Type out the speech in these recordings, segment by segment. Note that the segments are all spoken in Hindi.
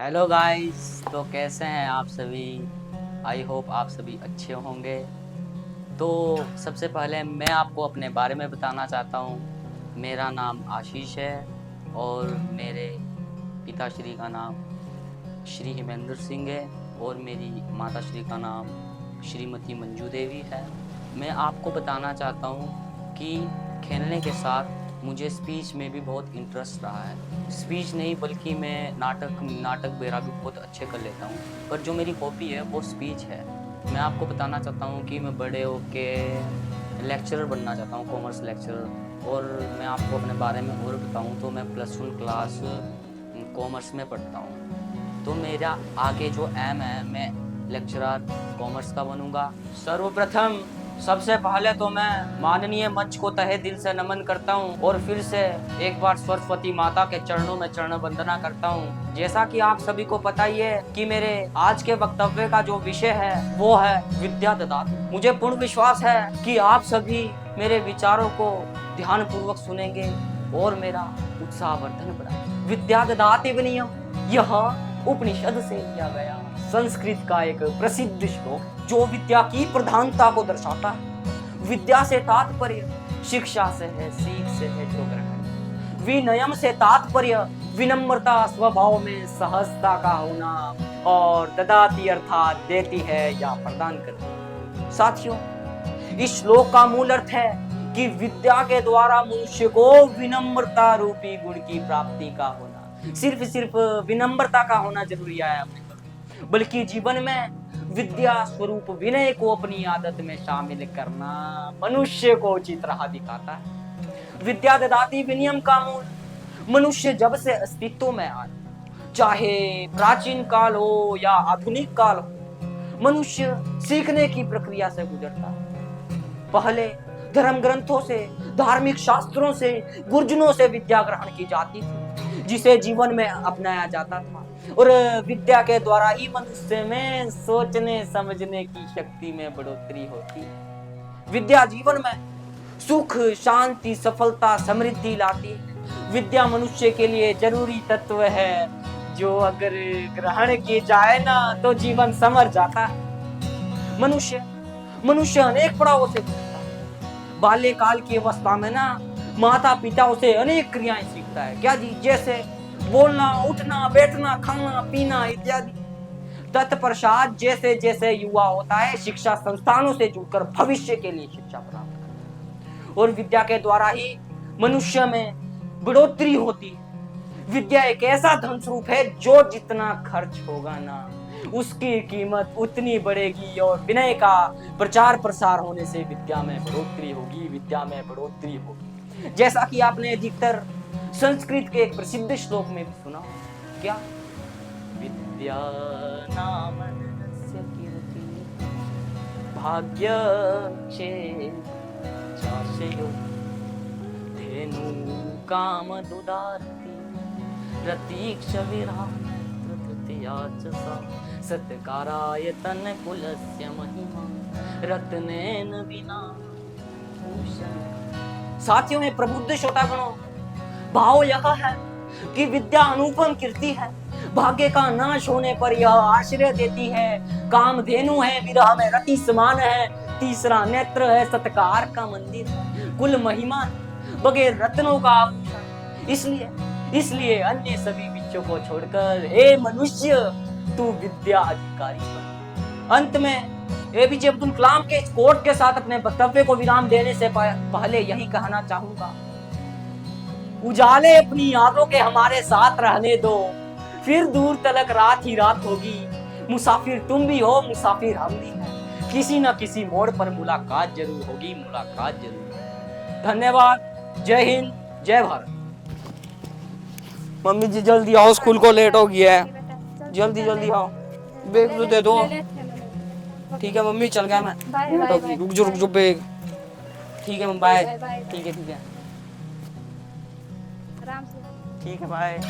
Hello guys. तो कैसे हैं आप सभी? आई होप आप सभी अच्छे होंगे। तो सबसे पहले मैं आपको अपने बारे में बताना चाहता हूँ। मेरा नाम आशीष है और मेरे पिताश्री का नाम श्री हिमेंद्र सिंह है और मेरी माताश्री का नाम श्रीमती मंजू देवी है। मैं आपको बताना चाहता हूँ कि खेलने के साथ मुझे स्पीच में भी बहुत इंटरेस्ट रहा है। स्पीच नहीं बल्कि मैं नाटक वगैरह भी बहुत अच्छे कर लेता हूँ, पर जो मेरी हॉबी है वो स्पीच है। मैं आपको बताना चाहता हूँ कि मैं बड़े होके लेक्चरर बनना चाहता हूँ, कॉमर्स लेक्चरर। और मैं आपको अपने बारे में और बताऊँ तो मैं +1 क्लास कॉमर्स में पढ़ता हूँ। तो मेरा आगे जो एम है, मैं लेक्चरर कॉमर्स का बनूंगा। सर्वप्रथम सबसे पहले तो मैं माननीय मंच को तहे दिल से नमन करता हूँ और फिर से एक बार सरस्वती माता के चरणों में चरण वंदना करता हूँ। जैसा कि आप सभी को पता ही है कि मेरे आज के वक्तव्य का जो विषय है वो है विद्या ददाति। मुझे पूर्ण विश्वास है कि आप सभी मेरे विचारों को ध्यान पूर्वक सुनेंगे और मेरा उत्साहवर्धन बढ़ाएंगे। विद्या ददाति विनयम, यह उपनिषद से लिया गया संस्कृत का एक प्रसिद्ध श्लोक जो विद्या की प्रधानता को दर्शाता है। विद्या से तात्पर्य शिक्षा से है, सीख से है जो ग्रहण। विनयम से तात्पर्य विनम्रता, स्वभाव में सहजता का होना, और ददाती अर्थात देती है या प्रदान करती है। साथियों, इस श्लोक का मूल अर्थ है कि विद्या के द्वारा मनुष्य को विनम्रता रूपी गुण की प्राप्ति का होना। सिर्फ विनम्रता का होना जरूरी है, बल्कि जीवन में विद्या स्वरूप विनय को अपनी आदत में शामिल करना मनुष्य को उचित राह दिखाता है। विद्या ददाति विनयम का मूल मनुष्य जब से अस्तित्व में आया, चाहे प्राचीन काल हो या आधुनिक काल हो, मनुष्य सीखने की प्रक्रिया से गुजरता है। पहले धर्म ग्रंथों से, धार्मिक शास्त्रों से, गुरुजनों से विद्या ग्रहण की जाती थी, जिसे जीवन में अपनाया जाता था। और विद्या के द्वारा ही मनुष्य में सोचने समझने की शक्ति में बढ़ोतरी होती है। विद्या जीवन में सुख, शांति, सफलता, समृद्धि लाती है। विद्या मनुष्य के लिए जरूरी तत्व है जो अगर ग्रहण की जाए ना तो जीवन संवर जाता है। मनुष्य अनेक पड़ावों से गुजरता है। बाल्यकाल की अवस्था में ना माता पिता से अनेक क्रियाएं सीखता है। क्या जी? जैसे बोलना, उठना, बैठना, खाना, पीना इत्यादि। तत्पश्चात जैसे जैसे युवा होता है, शिक्षा संस्थानों से जुड़कर भविष्य के लिए शिक्षा प्राप्त करता है। और विद्या के द्वारा ही मनुष्य में बढ़ोतरी होती है। विद्या एक ऐसा धन स्वरूप है जो जितना खर्च होगा ना उसकी कीमत उतनी बढ़ेगी, और विनय का प्रचार प्रसार होने से विद्या में बढ़ोतरी होगी, विद्या में बढ़ोतरी होगी। जैसा कि आपने अधिकतर संस्कृत के एक प्रसिद्ध श्लोक में भी सुना। क्या? विद्या नाम धनस्य कीर्ति भाग्यक्षे चाशयो धेनु काम दुदारति प्रतीक्ष विराट तृतीया च सा सत्काराय तन कुलस्य महिमा रत्नेन विना भूषण। साथियों में प्रबुद्ध श्रोतागणों, भाव यह है कि विद्या अनुपम कीर्ति है। भाग्य का नाश होने पर यह आश्रय देती है। कामधेनु है, विरह में रति समान है, तीसरा नेत्र है, सत्कार का मंदिर है, कुल महिमा बगैर रत्नों का आभूषण। इसलिए अन्य सभी विषयों को छोड़कर हे मनुष्य तू विद्या अधिकारी बन। अंत में एपीजे अब्दुल कलाम के इस कोट के साथ अपने वक्तव्य को विराम देने से पहले यही कहना चाहूंगा, उजाले अपनी यादों के हमारे साथ रहने दो, फिर दूर तलक रात ही रात होगी। मुसाफिर तुम भी हो, मुसाफिर हम भी हैं, किसी न किसी मोड़ पर मुलाकात जरूर होगी, मुलाकात जरूर। धन्यवाद। जय हिंद, जय भारत। मम्मी जी जल्दी आओ, स्कूल को लेट हो गया है। जल्दी जल्दी आओ, बैग तो दे दो। ठीक है मम्मी, चल गया मैं। रुक जो बैग। ठीक है मम्मी, बाय। ठीक है ठीक है, बाय।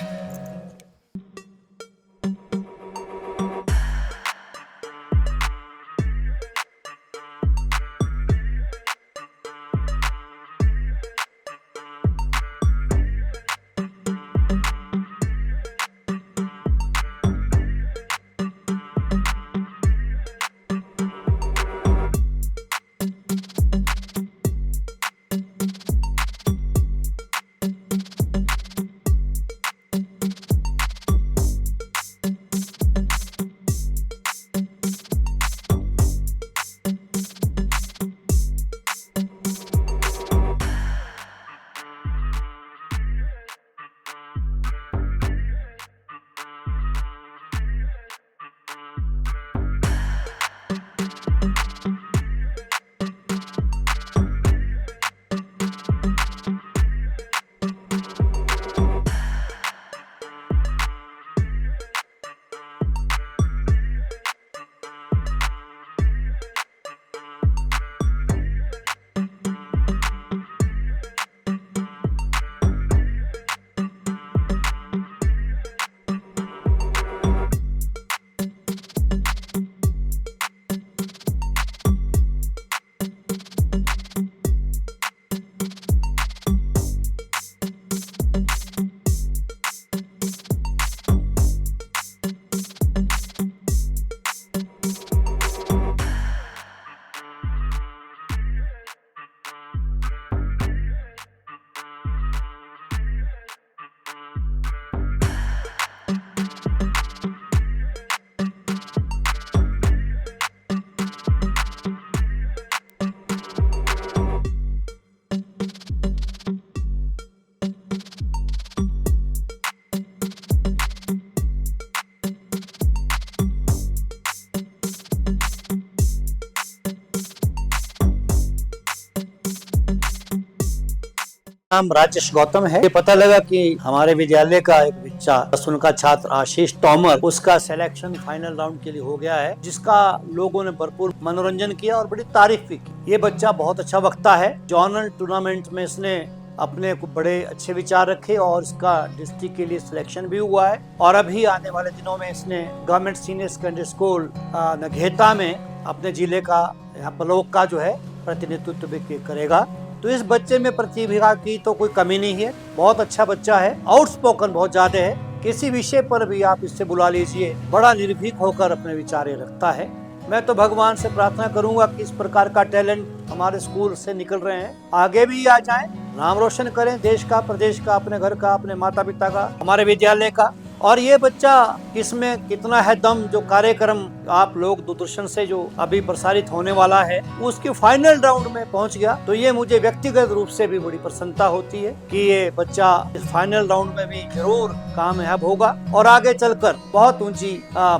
नाम राजेश गौतम है। ये पता लगा कि हमारे विद्यालय का एक बच्चा 10वीं का छात्र आशीष तोमर, उसका सिलेक्शन फाइनल राउंड के लिए हो गया है, जिसका लोगों ने भरपूर मनोरंजन किया और बड़ी तारीफ भी की। ये बच्चा बहुत अच्छा वक्ता है। जोनल टूर्नामेंट में इसने अपने को बड़े अच्छे विचार रखे और इसका डिस्ट्रिक्ट के लिए सिलेक्शन भी हुआ है। और अभी आने वाले दिनों में इसने government senior secondary school Nagheta में अपने जिले का यहाँ ब्लॉक का जो है प्रतिनिधित्व भी करेगा। तो इस बच्चे में प्रतिभा की तो कोई कमी नहीं है। बहुत अच्छा बच्चा है, आउटस्पोकन बहुत ज्यादा है। किसी विषय पर भी आप इससे बुला लीजिए, बड़ा निर्भीक होकर अपने विचार रखता है। मैं तो भगवान से प्रार्थना करूंगा कि इस प्रकार का टैलेंट हमारे स्कूल से निकल रहे हैं आगे भी आ जाएं, नाम रोशन करें देश का, प्रदेश का, अपने घर का, अपने माता पिता का, हमारे विद्यालय का। और ये बच्चा इसमें कितना है दम, जो कार्यक्रम आप लोग दूरदर्शन से जो अभी प्रसारित होने वाला है उसके फाइनल राउंड में पहुंच गया, तो ये मुझे व्यक्तिगत रूप से भी बड़ी प्रसन्नता होती है कि ये बच्चा इस फाइनल राउंड में भी जरूर कामयाब होगा और आगे चलकर बहुत ऊंची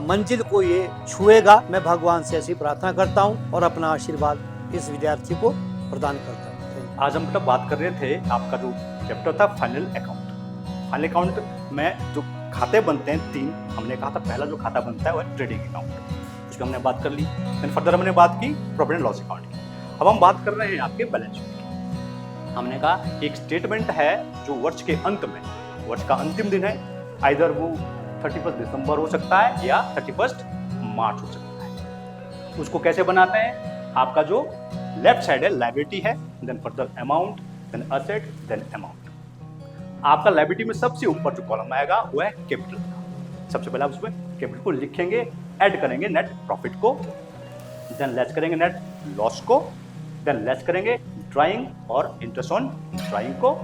मंजिल को ये छुएगा। मैं भगवान से ऐसी प्रार्थना करता हूँ और अपना आशीर्वाद इस विद्यार्थी को प्रदान करता हूँ। आज हम बेटा बात कर रहे थे, आपका जो चैप्टर था फाइनल अकाउंट। फाइनल अकाउंट में जो खाते बनते हैं 3, हमने कहा था पहला जो खाता बनता है वो है ट्रेडिंग अकाउंट, उसकी हमने बात कर ली। देन फर्दर हमने बात की प्रॉफिट एंड लॉस अकाउंट की। अब हम बात कर रहे हैं आपके बैलेंस शीट की। हमने कहा एक स्टेटमेंट है जो वर्ष के अंत में, वर्ष का अंतिम दिन है, आइदर वो 31 दिसंबर हो सकता है या 31 मार्च हो सकता है। उसको कैसे बनाते हैं? आपका जो लेफ्ट साइड है लायबिलिटी है, then further amount, then asset, then amount. आपका लायबिलिटी में सबसे ऊपर जो कॉलम आएगा वो है कैपिटल का। सबसे पहले आप उसमें कैपिटल को लिखेंगे, ऐड करेंगे नेट प्रॉफिट को, देन लेस करेंगे नेट लॉस को, देन लेस करेंगे ड्राइंग और इंटरेस्ट ऑन ड्राइंग को।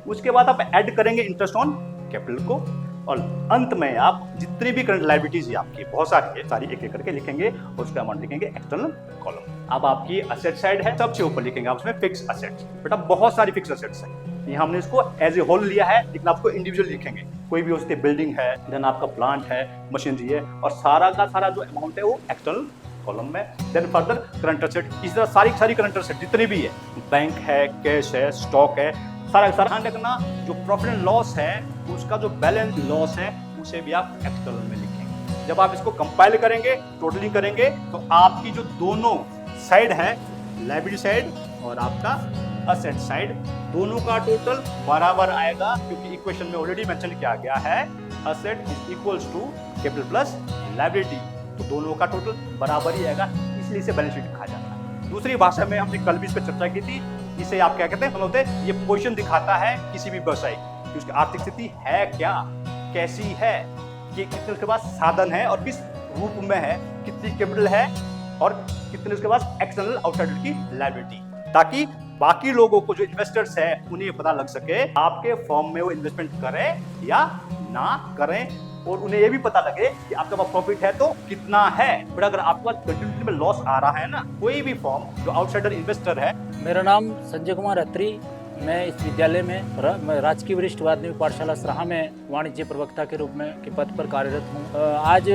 उसके बाद आप ऐड करेंगे इंटरेस्ट ऑन कैपिटल को और अंत में आप जितनी भी करंट लायबिलिटीज है आपकी, बहुत सारी है, सारी एक एक करके लिखेंगे और उसका अमाउंट लिखेंगे एक्सटर्नल कॉलम। अब आपकी असेट साइड है, सबसे ऊपर लिखेंगे आप उसमें फिक्स असेट्स। बेटा बहुत सारी फिक्स असेट्स है, यहाँ हमने इसको एज ए होल लिया है, लेकिन आपको इंडिविजुअल लिखेंगे। कोई भी उसकी बिल्डिंग है, देन आपका प्लांट है, मशीनरी है, और सारा का सारा जो अमाउंट है वो एक्सटर्नल कॉलम में। देन फर्दर करंट असेट, इस तरह सारी करंट असेट जितनी भी है, बैंक है, कैश है, स्टॉक है, सारा ध्यान रखना। जो प्रॉफिट एंड लॉस है उसका जो बैलेंस लॉस है उसे भी आप एक्सटर्नल में लिखेंगे। जब आप इसको कंपाइल करेंगे, टोटलिंग करेंगे, तो आपकी जो दोनों साइड है, लायबिलिटी साइड और आपका असेट साइड, दोनों का टोटल बराबर आएगा, क्योंकि इक्वेशन में ऑलरेडी मेंशन किया गया है asset is equals to capital plus liability, तो दोनों का टोटल बराबर ही आएगा, इसलिए इसे बैलेंस शीट कहा जाता है। दूसरी भाषा में हमने कल भी इस पर चर्चा की थी, इसे आप क्या कहते हैं, ये पोजीशन दिखाता है किसी भी व्यवसाय की, उसकी आर्थिक स्थिति है क्या, कैसी है, कि कितने उसके पास साधन है और किस रूप में है, कितनी कैपिटल है और कितने उसके पास एक्सटर्नल आउटसाइडर की लायबिलिटी, ताकि बाकी लोगों को जो इन्वेस्टर्स है उन्हें पता लग सके आपके फर्म में वो इन्वेस्टमेंट करें या ना करें, और उन्हें ये भी पता लगे कि आपके पास प्रॉफिट है तो कितना है। बट अगर आपके पास कंटिन्यूटी में लॉस आ रहा है ना, कोई भी फर्म जो आउटसाइडर इन्वेस्टर है। मेरा नाम संजय कुमार अत्री, मैं इस विद्यालय में राजकीय वरिष्ठ माध्यमिक पाठशाला सराहा में वाणिज्य प्रवक्ता के रूप में के पद पर कार्यरत हूँ। आज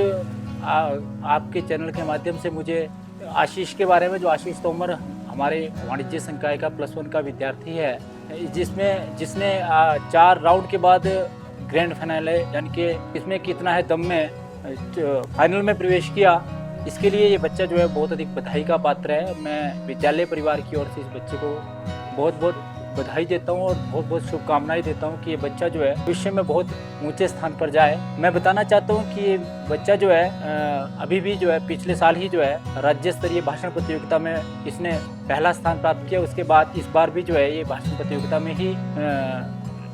आपके चैनल के माध्यम से मुझे आशीष के बारे में, जो आशीष तोमर हमारे वाणिज्य संकाय का +1 का विद्यार्थी है, जिसने 4 राउंड के बाद ग्रैंड फाइनल है, यानी कि इसमें कितना है दम में फाइनल में प्रवेश किया, इसके लिए ये बच्चा जो है बहुत अधिक बधाई का पात्र है। मैं विद्यालय परिवार की ओर से इस बच्चे को बहुत बहुत बधाई देता हूँ और बहुत बहुत शुभकामनाएं देता हूँ कि ये बच्चा जो है भविष्य में बहुत ऊंचे स्थान पर जाए। मैं बताना चाहता हूँ कि ये बच्चा जो है अभी भी जो है पिछले साल ही जो है राज्य स्तरीय भाषण प्रतियोगिता में इसने पहला स्थान प्राप्त किया। उसके बाद इस बार भी जो है ये भाषण प्रतियोगिता में ही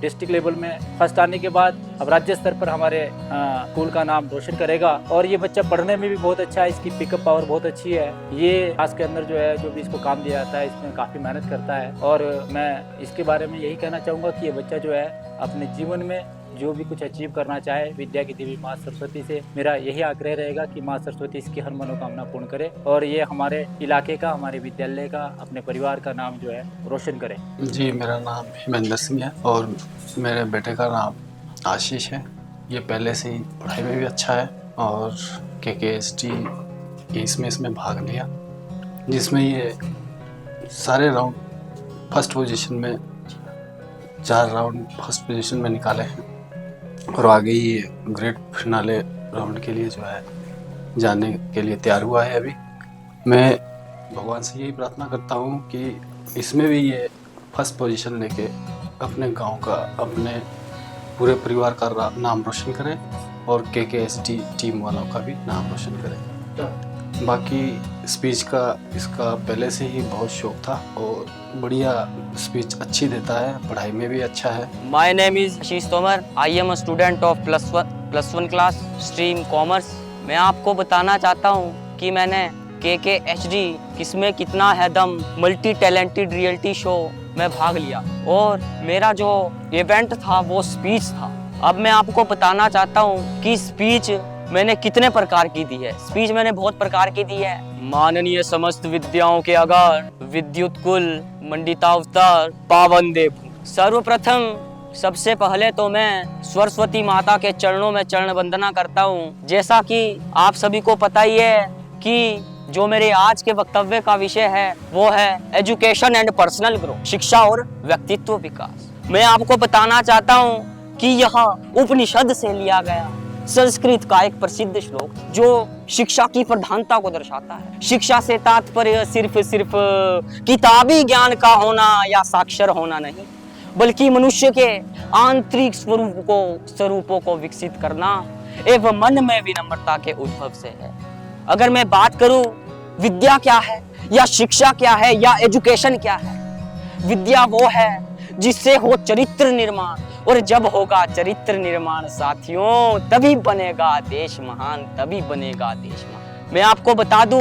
डिस्ट्रिक्ट लेवल में फर्स्ट आने के बाद अब राज्य स्तर पर हमारे स्कूल का नाम रोशन करेगा। और ये बच्चा पढ़ने में भी बहुत अच्छा है, इसकी पिकअप पावर बहुत अच्छी है। ये क्लास के अंदर जो है जो भी इसको काम दिया जाता है इसमें काफ़ी मेहनत करता है। और मैं इसके बारे में यही कहना चाहूँगा कि ये बच्चा जो है अपने जीवन में जो भी कुछ अचीव करना चाहे, विद्या की देवी माँ सरस्वती से मेरा यही आग्रह रहेगा कि माँ सरस्वती इसकी हर मनोकामना पूर्ण करे और ये हमारे इलाके का, हमारे विद्यालय का, अपने परिवार का नाम जो है रोशन करे। जी, मेरा नाम हिमेंद्र सिंह है और मेरे बेटे का नाम आशीष है। ये पहले से ही पढ़ाई में भी अच्छा है और KKST इसमें भाग लिया, जिसमें ये सारे राउंड फर्स्ट पोजीशन में 4 राउंड फर्स्ट पोजीशन में निकाले हैं और आगे ही ग्रेट फिनाले राउंड के लिए जो है जाने के लिए तैयार हुआ है। अभी मैं भगवान से यही प्रार्थना करता हूँ कि इसमें भी ये फर्स्ट पोजीशन लेके अपने गांव का, अपने पूरे परिवार का नाम रोशन करें और KKSD टीम वालों का भी नाम रोशन करें। बाकी स्पीच का इसका पहले से ही बहुत शौक था और बढ़िया स्पीच अच्छी देता है, पढ़ाई में भी अच्छा है। My name is Ashish Tomar. I am a student of +1 class stream commerce. मैं आपको बताना चाहता हूँ कि मैंने KKHD किसमें कितना है दम मल्टी टैलेंटेड रियलिटी शो में भाग लिया और मेरा जो इवेंट था वो स्पीच था। अब मैं आपको बताना चाहता हूँ कि स्पीच मैंने कितने प्रकार की दी है। स्पीच मैंने बहुत प्रकार की दी है। माननीय समस्त विद्याओं के अगार विद्युत कुल मंडितावतार पावन देव। सर्वप्रथम सबसे पहले तो मैं सरस्वती माता के चरणों में चरण वंदना करता हूँ। जैसा कि आप सभी को पता ही है कि जो मेरे आज के वक्तव्य का विषय है वो है एजुकेशन एंड पर्सनल ग्रोथ, शिक्षा और व्यक्तित्व विकास। मैं आपको बताना चाहता हूँ कि यह उपनिषद से लिया गया संस्कृत का एक प्रसिद्ध श्लोक जो शिक्षा की प्रधानता को दर्शाता है। शिक्षा से तात्पर्य सिर्फ किताबी ज्ञान का होना या साक्षर होना नहीं, बल्कि मनुष्य के आंतरिक स्वरूपों को विकसित करना एवं मन में विनम्रता के उद्भव से है। अगर मैं बात करूं विद्या क्या है या शिक्षा क्या है या एजुकेशन क्या है, विद्या वो है जिससे हो चरित्र निर्माण, और जब होगा चरित्र निर्माण साथियों तभी बनेगा देश महान, तभी बनेगा देश महान। मैं आपको बता दूं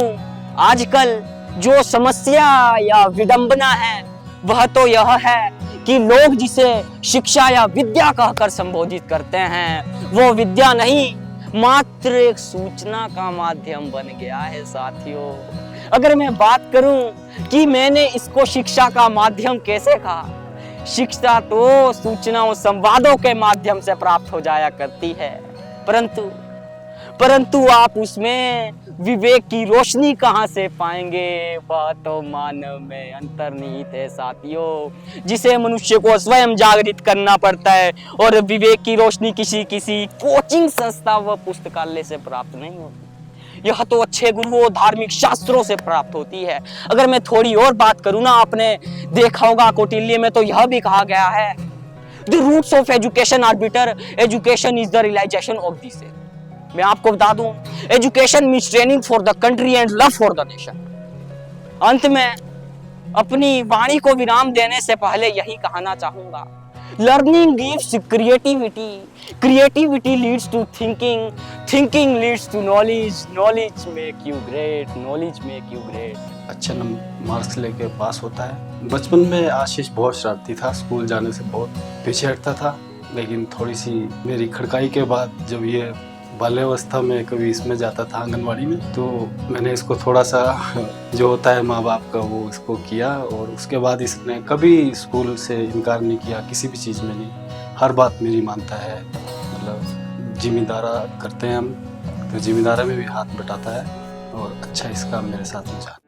आजकल जो समस्या या विडंबना है वह तो यह है कि लोग जिसे शिक्षा या विद्या कहकर संबोधित करते हैं वो विद्या नहीं, मात्र एक सूचना का माध्यम बन गया है साथियों। अगर मैं बात करूं कि मैंने इसको शिक्षा का माध्यम कैसे कहा, शिक्षा तो सूचनाओं संवादों के माध्यम से प्राप्त हो जाया करती है, परंतु आप उसमें विवेक की रोशनी कहां से पाएंगे, वह तो मानव में अंतर्निहित है साथियों, जिसे मनुष्य को स्वयं जागृत करना पड़ता है। और विवेक की रोशनी किसी कोचिंग संस्था व पुस्तकालय से प्राप्त नहीं होती, यह तो अच्छे गुरुओं धार्मिक शास्त्रों से प्राप्त होती है। अगर मैं थोड़ी और बात करूं ना, आपने देखा होगा कौटिल्य में तो यह भी कहा गया है the roots of education are bitter, education is the realisation of this. मैं आपको बता दूं education means training for the country and love for the nation. अंत में अपनी वाणी को विराम देने से पहले यही कहना चाहूंगा, learning gives creativity, creativity leads to thinking, thinking leads to knowledge, knowledge make you great, knowledge make you great. अच्छे मार्क्स लेके पास होता है। बचपन में आशीष बहुत शरारती था, स्कूल जाने से बहुत पीछे हटता था, लेकिन थोड़ी सी मेरी खड़काई के बाद जब ये बाल्यावस्था में कभी इसमें जाता था आंगनवाड़ी में, तो मैंने इसको थोड़ा सा जो होता है माँ बाप का वो इसको किया, और उसके बाद इसने कभी स्कूल से इनकार नहीं किया, किसी भी चीज़ में नहीं, हर बात मेरी मानता है। मतलब जिम्मेदारा करते हैं हम तो जिम्मेदारा में भी हाथ बटाता है, और अच्छा इसका मेरे साथ रुझान।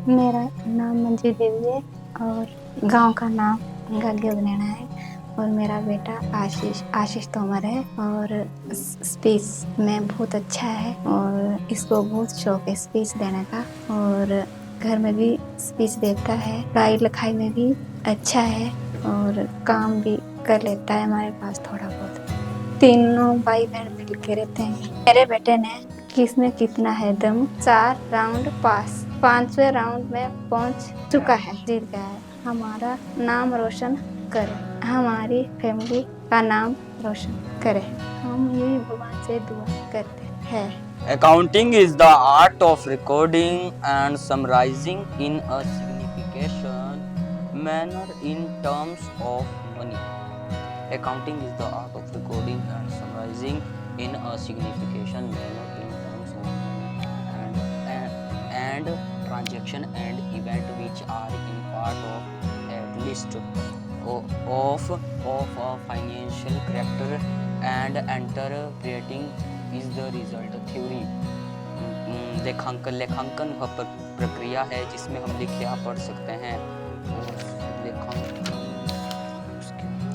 मेरा नाम मंजू देवी है और गांव का नाम गग्गे उगनेना है और मेरा बेटा आशीष तोमर है और स्पीच में बहुत अच्छा है और इसको बहुत शौक है स्पीच देने का और घर में भी स्पीच देता है, पढ़ाई लिखाई में भी अच्छा है और काम भी कर लेता है हमारे पास थोड़ा बहुत। तीनों भाई बहन मिल के रहते हैं। मेरे बेटे ने किसमें कितना है दम 4 राउंड पास, 5वें राउंड में पहुंच चुका है, जीत गया है। हमारा नाम रोशन करे, हमारी फैमिली का नाम रोशन करे, हम यही भगवान से दुआ करते हैं। Accounting is the art of recording and summarizing in a signification manner in terms of money. Accounting is the art of recording and summarizing in a signification manner in terms of money and transaction and event which are in part of at least of a financial character and interpreting is the result theory. लेखांकन वह प्रक्रिया है जिसमें हम लिखिया पढ़ सकते हैं।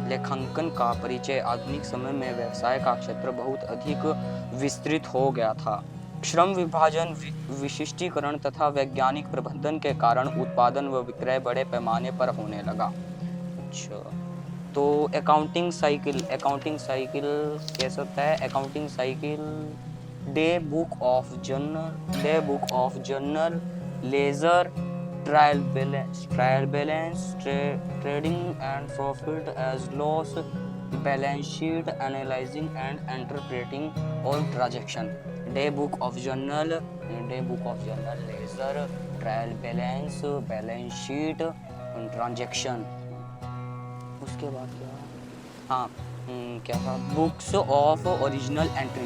लेखांकन का परिचय आधुनिक समय में व्यवसाय का क्षेत्र बहुत अधिक विस्तृत हो गया था। श्रम विभाजन, विशिष्टीकरण तथा वैज्ञानिक प्रबंधन के कारण उत्पादन व विक्रय बड़े पैमाने पर होने लगा। अच्छा, तो अकाउंटिंग साइकिल कैसे होता है? Accounting cycle day book of journal, ledger, trial balance, trading and profit as loss, balance sheet, analysing and interpreting all transaction. Day book of journal, ledger, trial balance, balance sheet, transaction. उसके बाद क्या था? बुक्स ऑफ ओरिजिनल एंट्री,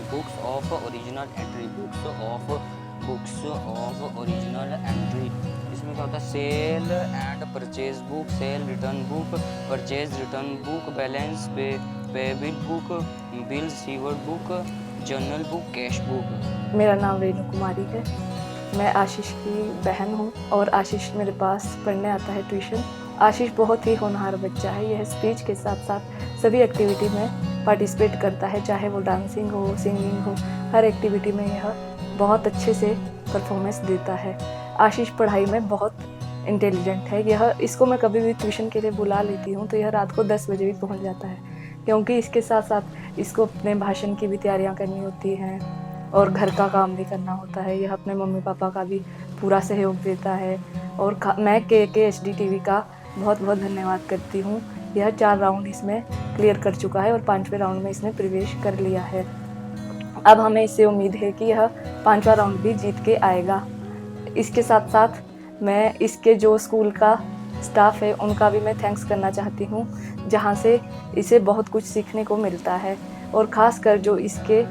इसमें क्या होता है? Sale and purchase book, sale return book, purchase return book, balance payable book, bill received book, journal book, cash book. मेरा नाम रेणु कुमारी है, मैं आशीष की बहन हूँ और आशीष मेरे पास पढ़ने आता है ट्यूशन। आशीष बहुत ही होनहार बच्चा है, यह स्पीच के साथ साथ सभी एक्टिविटी में पार्टिसिपेट करता है, चाहे वो डांसिंग हो, सिंगिंग हो, हर एक्टिविटी में यह बहुत अच्छे से परफॉर्मेंस देता है। आशीष पढ़ाई में बहुत इंटेलिजेंट है, इसको मैं कभी भी ट्यूशन के लिए बुला लेती हूँ तो यह रात को 10 बजे भी पहुँच जाता है, क्योंकि इसके साथ साथ इसको अपने भाषण की भी तैयारियाँ करनी होती हैं और घर का काम भी करना होता है। यह अपने मम्मी पापा का भी पूरा सहयोग देता है और मैं KKHD TV का बहुत बहुत धन्यवाद करती हूँ। यह 4 राउंड इसमें क्लियर कर चुका है और 5वें राउंड में इसने प्रवेश कर लिया है। अब हमें इससे उम्मीद है कि यह 5वां राउंड भी जीत के आएगा। इसके साथ साथ मैं इसके जो स्कूल का स्टाफ है उनका भी मैं थैंक्स करना चाहती हूँ, जहाँ से इसे बहुत कुछ सीखने को मिलता है और ख़ासकर जो इसके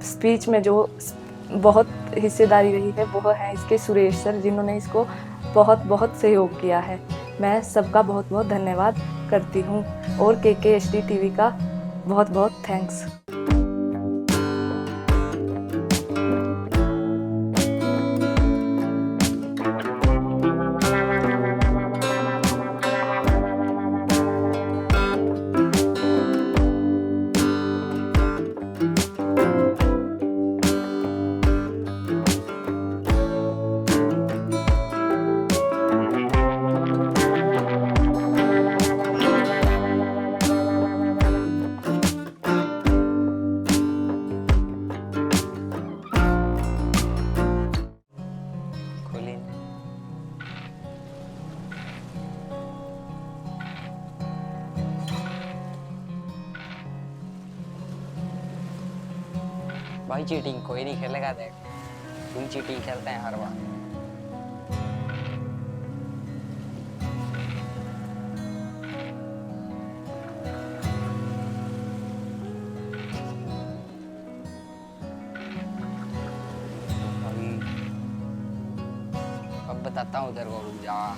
स्पीच में जो बहुत हिस्सेदारी रही है वो है इसके सुरेश सर, जिन्होंने इसको बहुत बहुत सहयोग किया है। मैं सबका बहुत बहुत धन्यवाद करती हूँ और KKHD TV का बहुत बहुत थैंक्स। भाई चीटिंग कोई नहीं खेलेगा, देख तुम चीटिंग खेलते हैं हर बार। अब बताता हूँ उधर को, रुक जा।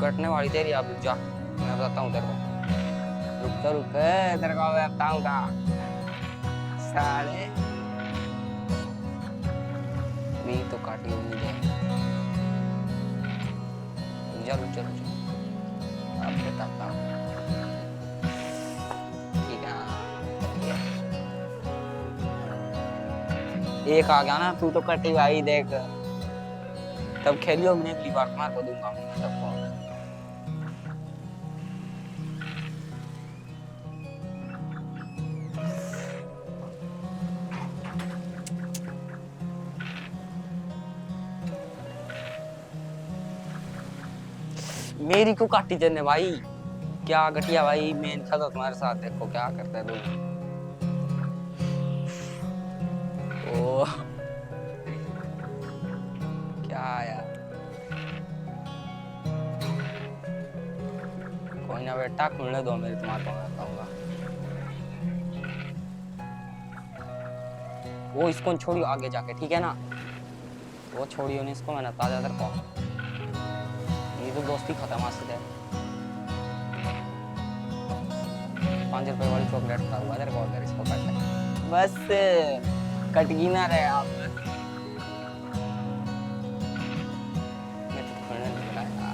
कटने वाली तेरी, आप रुक जा, मैं बताता हूँ तेरे को। रुक तेरे को मैं बताऊंगा साले। भी तो काटी हुई है, रुक जा, अब बताता हूँ। ठीक है, एक आ गया ना, तू तो कटी भाई देख, तब खेलियो, मैंने अगली बार मार को दूंगा मैं सबको। मेरी को काटी देने भाई, क्या घटिया भाई, मैं था तो तुम्हारे साथ, देखो क्या करता है तू। ओ क्या यार, कोई ना बेटा, खुलने दो मेरी, तुम्हारे को मैं बताऊंगा। वो इसको छोड़ियो आगे जाके, ठीक है ना, वो छोड़ियो नहीं इसको, मैंने ताजा तेरे को, ये तो दोस्ती खत्म आज से। 5 रुपए वाली चॉकलेट था हुआ तेरे को, अगर इसको काट ले बस, कटगी ना रहे आप। मैं तो खोलने नहीं लगाया।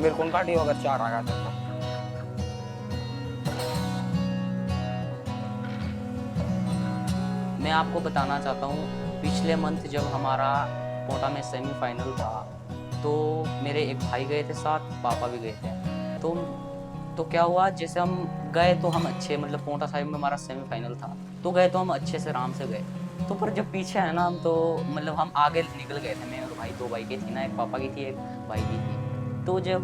मेरे कौन काटी हो अगर 4 आ गया तेरे को। मैं आपको बताना चाहता हूँ, पिछले मंथ जब हमारा कोटा में सेमीफाइनल था, तो मेरे एक भाई गए थे साथ, पापा भी गए थे। तो क्या हुआ, जैसे हम गए तो हम अच्छे, मतलब पोंटा साहिब में हमारा सेमीफाइनल था, तो गए तो हम अच्छे से आराम से गए। तो पर जब पीछे है ना, हम तो मतलब हम आगे निकल गए थे, मैं और भाई, 2 बाइकें थी ना, एक पापा की थी एक भाई की थी। तो जब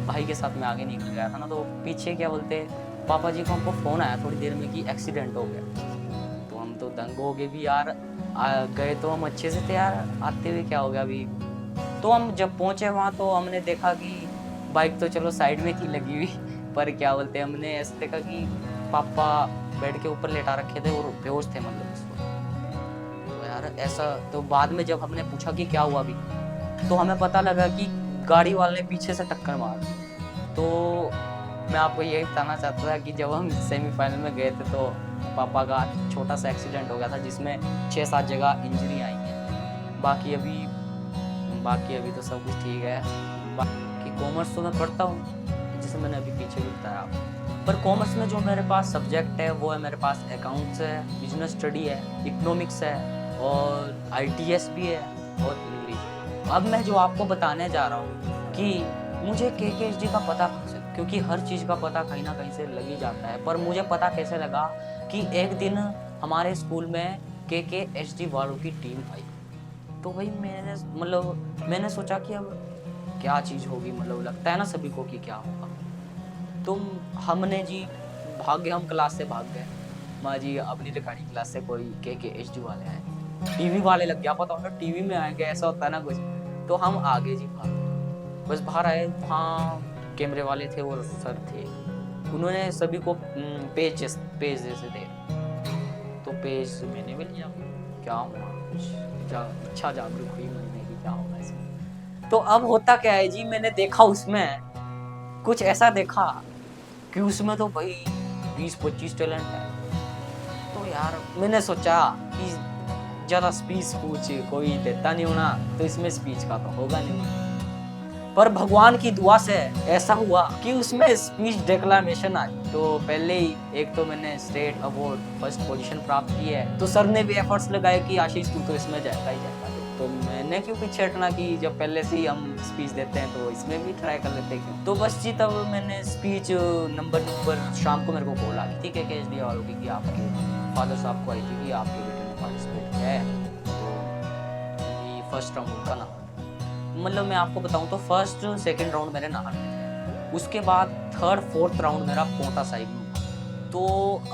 भाई के साथ में आगे निकल गया था ना, तो पीछे क्या बोलते, पापा जी को हमको फ़ोन आया थोड़ी देर में कि एक्सीडेंट हो गया। तो हम तो दंग हो गए भी यार, गए तो हम अच्छे से थे यार, आते हुए क्या हो गया अभी। तो हम जब पहुँचे वहाँ, तो हमने देखा कि बाइक तो चलो साइड में थी लगी हुई, पर क्या बोलते हैं, हमने ऐसे देखा कि पापा बेड के ऊपर लेटा रखे थे और बेहोश थे, मतलब उसको। तो यार ऐसा, तो बाद में जब हमने पूछा कि क्या हुआ अभी, तो हमें पता लगा कि गाड़ी वाले ने पीछे से टक्कर मार दी। तो मैं आपको यही बताना चाहता था कि जब हम सेमीफाइनल में गए थे, तो पापा का छोटा सा एक्सीडेंट हो गया था, जिसमें 6-7 जगह इंजरी आई है। बाकी अभी तो सब कुछ ठीक है। बाकी कॉमर्स तो मैं पढ़ता हूँ, जैसे मैंने अभी पीछे भी बताया आपको। पर कॉमर्स में जो मेरे पास सब्जेक्ट है, वो है मेरे पास अकाउंट्स है, बिजनेस स्टडी है, इकोनॉमिक्स है, और ITS भी है, और इंग्लिश। अब मैं जो आपको बताने जा रहा हूँ कि मुझे KKHD का पता कैसे, क्योंकि हर चीज़ का पता कहीं ना कहीं से लग ही जाता है। पर मुझे पता कैसे लगा कि एक दिन हमारे स्कूल में KKHD वालों की टीम आई। तो भाई मैंने सोचा कि अब क्या चीज़ होगी, मतलब लगता है ना सभी को कि क्या होगा। तो हमने जी भाग गए, हम क्लास से भाग गए। माँ जी अपनी रिकॉर्डिंग क्लास से कोई KKHD वाले आए, टीवी वाले लग गया पता, हम टीवी में आएंगे, ऐसा होता है ना कुछ। तो हम आगे जी भाग, बस बाहर आए, वहाँ कैमरे वाले थे और सर थे, उन्होंने सभी को पेज जैसे थे। तो पेज मैंने भी लिया, क्या हुआ, कुछ इच्छा जागरूक हुई मन में कि क्या होगा इसमें। तो अब होता क्या है जी, मैंने देखा उसमें कुछ ऐसा देखा कि उसमें तो भाई 20-25 टैलेंट है। तो यार मैंने सोचा कि ज़्यादा स्पीच पूछ कोई देता नहीं होना, तो इसमें स्पीच का तो होगा नहीं। पर भगवान की दुआ से ऐसा हुआ कि उसमें स्पीच डिक्लेमेशन आई। तो पहले ही एक तो मैंने स्टेट अवार्ड फर्स्ट पोजीशन प्राप्त की है। तो सर ने भी एफर्ट्स लगाए कि आशीष तू तो इसमें जाएगा ही जाएगा। तो मैंने क्यों पीछे हटना, कि जब पहले से ही हम स्पीच देते हैं तो इसमें भी ट्राई कर लेते हैं। तो बस जी तब मैंने स्पीच नंबर शाम को मेरे को कॉल आ गई थी KKHD वालों की कि आपके फादर साहब को आई थी कि आपके बेटे ने पार्टिसिपेट किया है, तो ये फर्स्ट राउंड का ना, मतलब मैं आपको बताऊं तो फर्स्ट सेकंड राउंड मेरे नाहर में थे, उसके बाद थर्ड फोर्थ राउंड मेरा पोंटा साहिब में हुआ। तो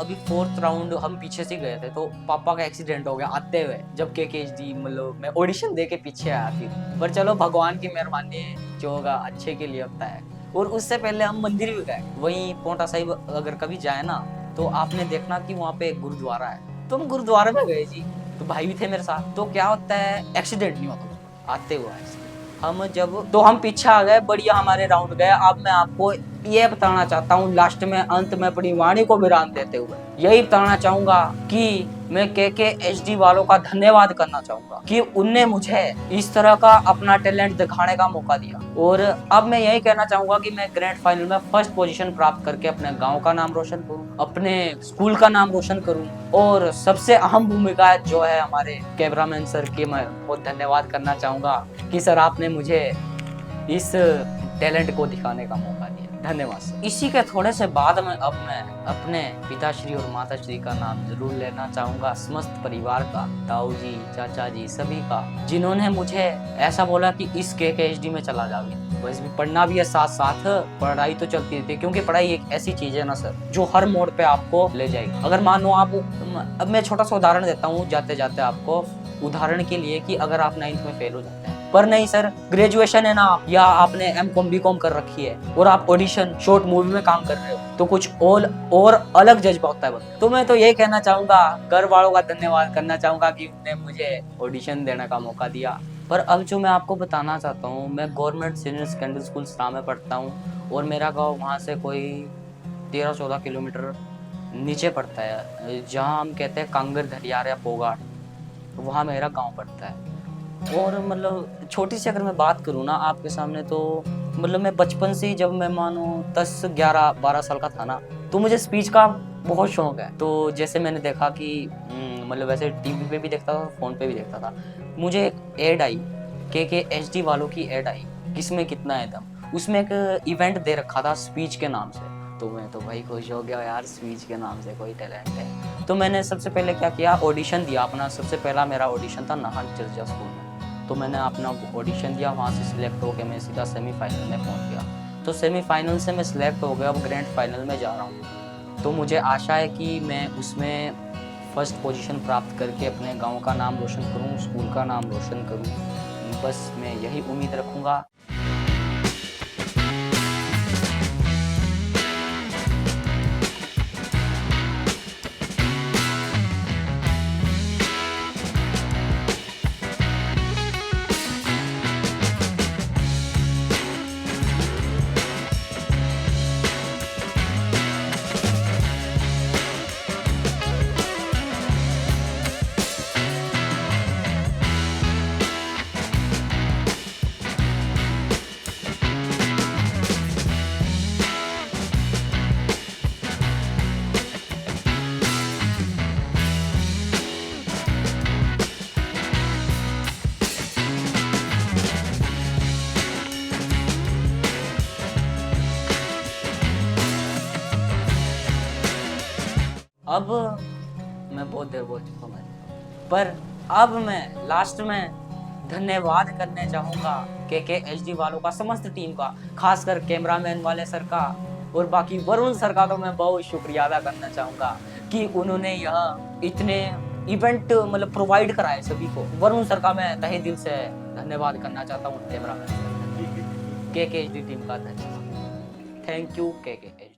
अभी फोर्थ राउंड हम पीछे से गए थे, तो पापा का एक्सीडेंट हो गया आते हुए, जब KKHD मतलब मैं ऑडिशन दे के पीछे आया थी। पर चलो भगवान की मेहरबानी है, जो होगा अच्छे के लिए होता है। और उससे पहले हम मंदिर भी गए, वहीं पोंटा साहिब अगर कभी जाए ना, तो आपने देखना कि वहाँ पे एक गुरुद्वारा है, तुम गुरुद्वारे में गए जी, तो भाई भी थे मेरे साथ। तो क्या होता है, एक्सीडेंट नहीं होता आते हुआ ऐसे। हम जब तो हम पीछे आ गए, बढ़िया हमारे राउंड गए। अब मैं आपको ये बताना चाहता हूँ लास्ट में, अंत में अपनी वाणी को विराम देते हुए यही बताना चाहूंगा कि मैं KKHD वालों का धन्यवाद करना चाहूंगा कि उनने मुझे इस तरह का अपना टैलेंट दिखाने का मौका दिया। और अब मैं यही कहना चाहूंगा कि मैं ग्रैंड फाइनल में फर्स्ट पोजीशन प्राप्त करके अपने गांव का नाम रोशन करूं, अपने स्कूल का नाम रोशन करूं। और सबसे अहम भूमिका जो है हमारे कैमरामैन सर की, मैं बहुत धन्यवाद करना चाहूंगा कि सर आपने मुझे इस टैलेंट को दिखाने का मौका दिया। धन्यवाद सर। इसी के थोड़े से बाद में अब मैं अपने पिताश्री और माताश्री का नाम जरूर लेना चाहूंगा, समस्त परिवार का, ताऊ जी, चाचा जी, सभी का, जिन्होंने मुझे ऐसा बोला कि इस KKHD में चला जाओगे। वैसे भी पढ़ना भी है, साथ साथ पढ़ाई तो चलती रहती है, क्योंकि पढ़ाई एक ऐसी चीज है ना सर जो हर मोड़ पे आपको ले जाएगी। अगर मान लो आप, अब मैं छोटा सा उदाहरण देता हूँ जाते जाते आपको, उदाहरण के लिए कि अगर आप 9th में फेल हो जाते हैं, पर नहीं सर ग्रेजुएशन है ना, या आपने M.Com B.Com कर रखी है और आप ऑडिशन शॉर्ट मूवी में काम कर रहे हो, तो कुछ और अलग जज्बा होता है बंदा। तो मैं तो यही कहना चाहूंगा, घर वालों का धन्यवाद करना चाहूंगा कि उन्होंने मुझे ऑडिशन देने का मौका दिया। पर अब जो मैं आपको बताना चाहता हूँ, मैं गवर्नमेंट सीनियर सेकेंडरी स्कूल सरा में पढ़ता हूँ और मेरा गाँव वहाँ से कोई 13-14 किलोमीटर नीचे पड़ता है, जहाँ हम कहते हैं कांगर धरियार या पोगाट, वहाँ मेरा गाँव पड़ता है। और मतलब छोटी सी अगर मैं बात करूँ ना आपके सामने, तो मतलब मैं बचपन से ही, जब मैं मानो 10, 11, 12 साल का था ना, तो मुझे स्पीच का बहुत शौक है। तो जैसे मैंने देखा कि मतलब वैसे टीवी पे भी देखता था, फोन पे भी देखता था, मुझे एक ऐड आई, KKHD वालों की ऐड आई, किसमें कितना है दम। उसमें एक इवेंट दे रखा था स्पीच के नाम से। तो मैं तो भाई खुश हो गया यार, स्पीच के नाम से कोई टैलेंट है। तो मैंने सबसे पहले क्या किया, ऑडिशन दिया अपना। सबसे पहला मेरा ऑडिशन था नाहन चर्चा स्कूल में। तो मैंने अपना ऑडिशन दिया, वहाँ से सिलेक्ट होकर मैं सीधा सेमीफाइनल में पहुँच गया। तो सेमीफाइनल से मैं सिलेक्ट हो गया, अब ग्रैंड फाइनल में जा रहा हूँ। तो मुझे आशा है कि मैं उसमें फर्स्ट पोजीशन प्राप्त करके अपने गांव का नाम रोशन करूँ, स्कूल का नाम रोशन करूँ। बस मैं यही उम्मीद रखूँगा। अब मैं बहुत देर बोल चुका हूँ, पर अब मैं लास्ट में धन्यवाद करने चाहूँगा KKHD वालों का, समस्त टीम का, खासकर कैमरामैन वाले सर का, और बाकी वरुण सर का तो मैं बहुत शुक्रिया अदा करना चाहूँगा कि उन्होंने यह इतने इवेंट मतलब प्रोवाइड कराए सभी को। वरुण सर का मैं तहे दिल से धन्यवाद करना चाहता हूँ, कैमरामैन KKHD टीम का धन्यवाद। Thank you KKHD।